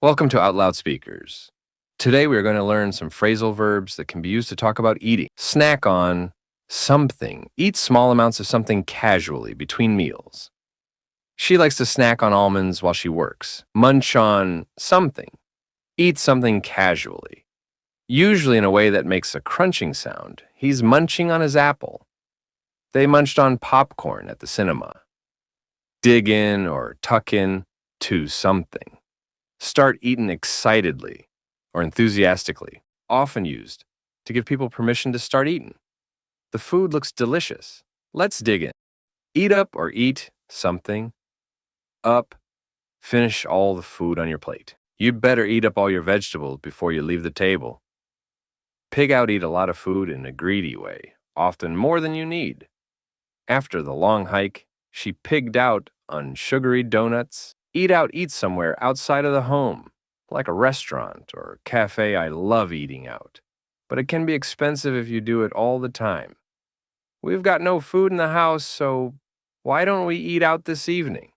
Welcome to Out Loud Speakers. Today we are going to learn some phrasal verbs that can be used to talk about eating. Snack on something. Eat small amounts of something casually between meals. She likes to snack on almonds while she works. Munch on something. Eat something casually. Usually in a way that makes a crunching sound. He's munching on his apple. They munched on popcorn at the cinema. Dig in or tuck in to something. Start eating excitedly or enthusiastically, often used to give people permission to start eating. The food looks delicious. Let's dig in. Eat up or eat something. Up. Finish all the food on your plate. You'd better eat up all your vegetables before you leave the table. Pig out eat a lot of food in a greedy way, often more than you need. After the long hike, she pigged out on sugary donuts. Eat out, eat somewhere outside of the home, like a restaurant or cafe. I love eating out, but it can be expensive if you do it all the time. We've got no food in the house, so why don't we eat out this evening?